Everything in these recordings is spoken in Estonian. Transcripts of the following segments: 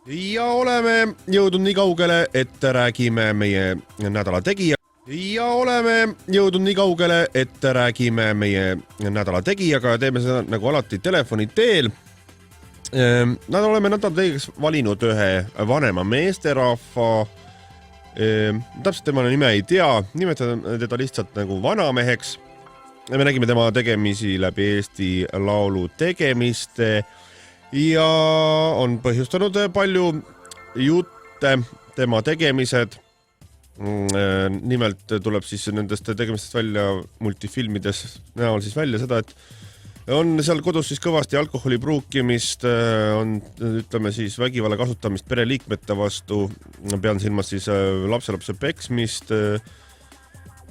Ja oleme jõudnud nii kaugele, et räägime meie nädala tegijaga ja teeme seda nagu alati telefoni teel. Oleme nädala tegijaga valinud ühe vanema meesterahva. Täpselt tema nime ei tea, nimetame teda lihtsalt nagu vanameheks. Me nägime tema tegemisi läbi Eesti Laulu tegemiste ja on põhjustanud palju jutte tema tegemised. Nimelt tuleb siis nendest tegemistest välja multifilmides näol siis välja seda, et on seal kodus siis kõvasti alkoholi pruukimist, on ütleme siis vägivalla kasutamist pereliikmete vastu, pean silmas siis lapselapse peksmist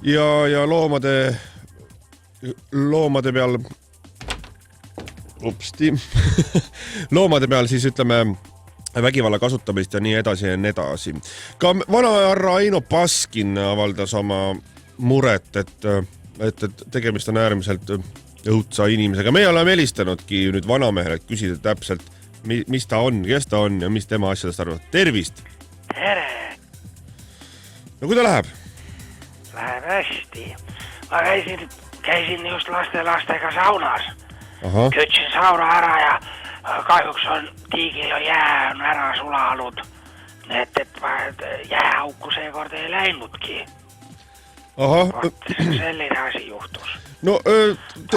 ja loomade peal loomade peal siis ütleme vägivalla kasutamist ja nii edasi ja nii edasi. Ka vanajarra Aino Paskin avaldas oma muret, et tegemist on äärmiselt õudsa inimesega. Me oleme helistanudki nüüd vanamehele, et küsida täpselt, mis ta on, kes ta on ja mis tema asjadest arvab. Tervist! Tere! No kui ta läheb? Läheb hästi. Ma käisin just lastega saunas. Kütsin sauna ära ja kahjuks on tiigil ja jää on ära sulanud. Et jääauku seekord ei läinudki. Selline asi juhtus. No,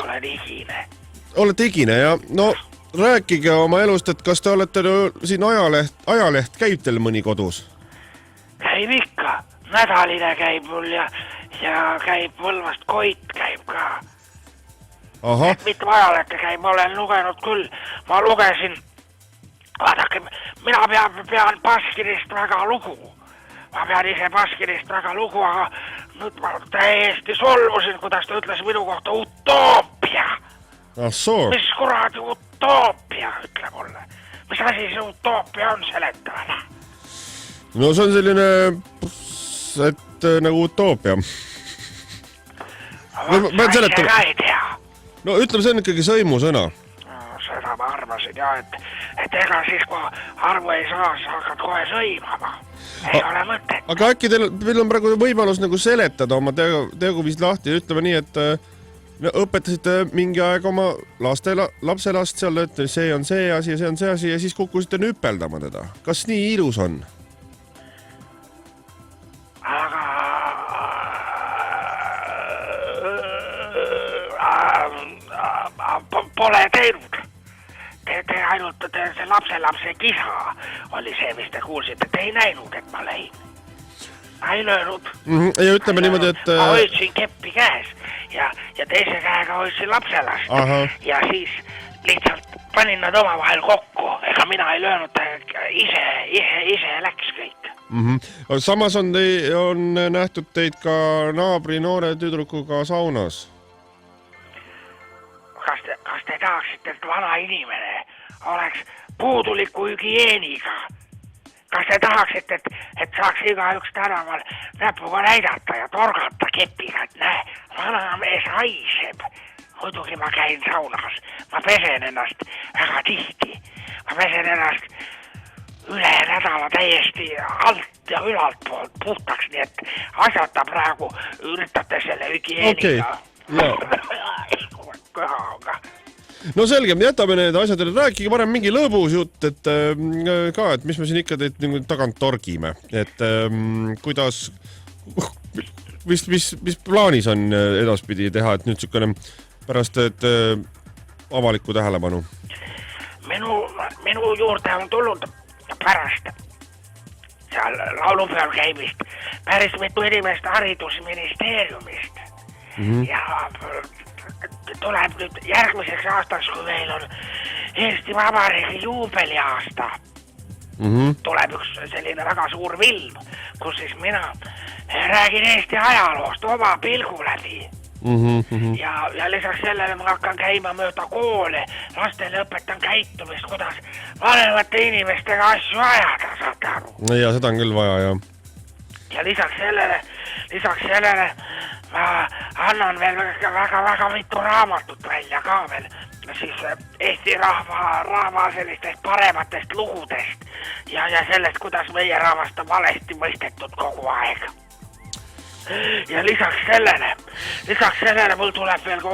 olen igine. Olete igine ja no rääkige oma elust, et kas te olete siin ajaleht käib teil mõni kodus? Käib ikka. Nädaline käib mul ja käib Võlvast Koit käib ka. Mitte ajalehte käib, ma olen lugenud küll. Ma lugesin, vaadake, mina pean Baskinist väga lugu. Ma pean ise Baskinist väga lugu, aga nüüd ma täiesti solvusin, kuidas ta ütles minu kohta utoopia. Mis kuradi utoopia, ütle mulle. Mis asi see utoopia on seletavale? No see on selline, et nagu utoopia. Ma ise ka ei tea. No ütleme, see on ikkagi sõimusõna. Seda ma arvasin jah, et ega siis kui arvu ei saa, siis hakkad kohe sõimama. Ei ole mõtet. Aga äkki teil on praegu võimalus nagu seletada oma teoguviis lahti ja ütleme nii, et õpetasite mingi aeg oma lapselast seal, et see on see asi ja see on see asi ja siis kukkusite nüpeldama teda. Kas nii ilus on? Aga pole teinud. Te ainult see lapse kisa oli see, mis te kuulsite. Te ei näinud, et ma lõin. Ma ei löönud. Ja ütleme niimoodi, et... Ma hoidsin keppi käes ja teise käega hoidsin lapselast. Ja siis lihtsalt panin nad oma vahel kokku. Ega mina ei löönud, ise läks kõik. Samas on nähtud teid ka naabri noore tüdrukuga saunas. Kas te tahaksite, et vana inimene oleks puuduliku hügieeniga? Kas te tahaksite, et saaks igaüks tänaval näpuga näidata ja torgata kepiga, et näe, vana mees haiseb. Muidugi ma käin saunas. Ma pesen ennast väga tihti. Ma pesen ennast üle nädala täiesti alt ja ülalt poolt puhtaks, nii et asjata praegu üritate selle hügieeniga. No selge, jätame need asjad, rääkige parem mingi lõbus jutt, et mis me siin ikka teid tagant torgime, et kuidas, mis plaanis on edaspidi teha, et nüüd sükene pärast avalikku tähelepanu? Minu juurde on tulnud pärast seal laulupeol käimist päris mitu inimest haridusministeeriumist ja tuleb nüüd järgmiseks aastaks, kui meil on Eesti Vabariigi juubeliaasta. Tuleb üks selline väga suur film, kus siis mina räägin Eesti ajaloost oma pilgu läbi. Ja lisaks sellele ma hakkan käima mööda koole, lastele õpetan käitumist, kuidas vanemate inimestega asju ajada, saate aru. Ja seda on küll vaja, jah. Ja lisaks sellele ma annan veel väga mitu raamatut välja ka veel siis Eesti rahva sellistest parematest lugudest ja sellest, kuidas meie rahvast on valesti mõistetud kogu aeg. Ja lisaks sellele mul tuleb veel ka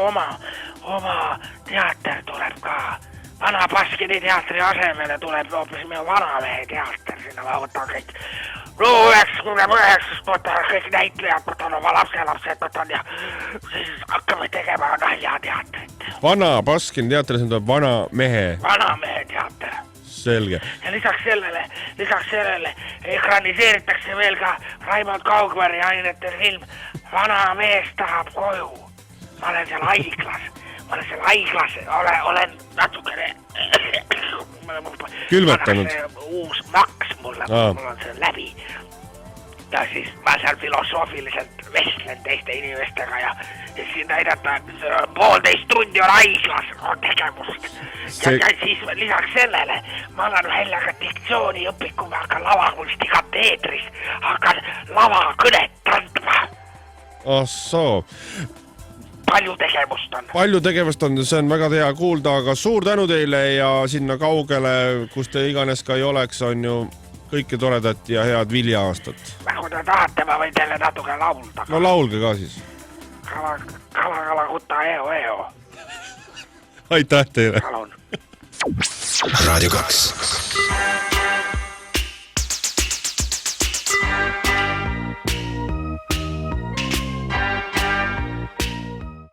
oma teater tuleb ka. Vana Baskini teatri asemele tuleb hoopis minu vanamehe teater, sinna ma võtan kõik 99 võtan kõik näitlejad, võtan oma lapselapsed, võtan ja siis hakkame tegema naljateatrit. Vana Baskini teatris tuleb vanamehe teater. Selge. Ja lisaks sellele ekraniseeritakse veel ka Raimond Kaugveri ainetel film Vana mees tahab koju. Ma olen seal haiglas, olen natukene külmetanud. Uus maks mul on see läbi. Ja siis ma seal filosoofiliselt vestlen teiste inimestega ja siin näidata 1,5 tundi on haiglas on tegevust. Ja siis lisaks sellele ma annan välja ka diktsiooniõpiku, ma hakkan lavakunstiga teetris, hakkan lavakõnet andma. Soo. Palju tegevust on, see on väga hea kuulda, aga suur tänu teile ja sinna kaugele, kus te iganes ka ei oleks, on ju kõike toredat ja head vilja-aastat. Kui te tahate, ma võin teile natuke laulda. No laulge ka siis. Kala kutta eo. Aitäh teile. Palun. Radio 2.